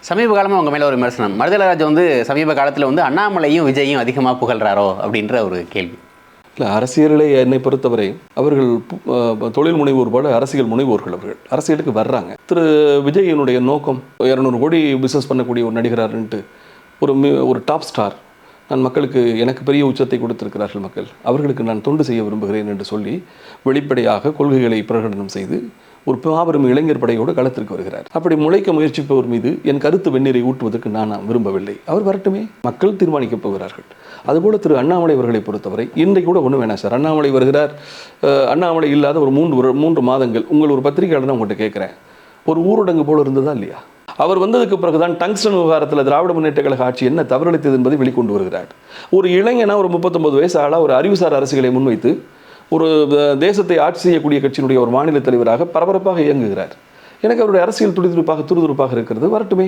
சமீப காலமாக உங்கள் மேலே ஒரு விமர்சனம், மருதலராஜ் வந்து சமீப காலத்தில் வந்து அண்ணாமலையும் விஜயும் அதிகமாக புகழ்கிறாரோ அப்படின்ற ஒரு கேள்வி. இல்லை, அரசியலை என்னை பொறுத்தவரை அவர்கள் தொழில் முனைவோர் போல அரசியல் முனைவோர்கள். அவர்கள் அரசியலுக்கு வர்றாங்க. திரு விஜயனுடைய நோக்கம் 200 கோடி பிஸ்னஸ் பண்ணக்கூடிய ஒரு நடிகராருன்ட்டு ஒரு டாப் ஸ்டார், நான் மக்களுக்கு எனக்கு பெரிய உச்சத்தை கொடுத்திருக்கிறார்கள் மக்கள், அவர்களுக்கு நான் தொண்டு செய்ய விரும்புகிறேன் என்று சொல்லி வெளிப்படையாக கொள்கைகளை பிரகடனம் செய்து ஒரு மாபெரும் இளைஞர் படையோடு களத்திற்கு வருகிறார். அப்படி முளைக்க முயற்சிப்பவர் மீது என் கருத்து வெந்நீரை ஊட்டுவதற்கு நான் விரும்பவில்லை. அவர் வரட்டுமே, மக்கள் தீர்மானிக்கப் போகிறார்கள். அதுபோல திரு அண்ணாமலை அவர்களை பொறுத்தவரை இன்றைக்கு கூட ஒன்றும் வேணாம் சார், அண்ணாமலை வருகிறார், அண்ணாமலை இல்லாத ஒரு 3 மாதங்கள் உங்கள் ஒரு பத்திரிகையாளர் உங்கள்கிட்ட கேட்குறேன், ஒரு ஊரடங்கு போல இருந்ததா இல்லையா? அவர் வந்ததுக்கு பிறகுதான் டங்ஸ்டன் விவகாரத்தில் திராவிட முன்னேற்ற கழக ஆட்சி என்ன தவறளித்தது என்பதை வெளிக்கொண்டு வருகிறார். ஒரு இளைஞனா, ஒரு 39 வயசு ஆளா ஒரு அறிவுசார் அரசியலை முன்வைத்து ஒரு தேசத்தை ஆட்சி செய்யக்கூடிய கட்சியினுடைய ஒரு மாநில தலைவராக பரபரப்பாக இயங்குகிறார். எனக்கு அவருடைய அரசியல் துடிதுடிப்பாக இருக்கிறது. வரட்டுமே.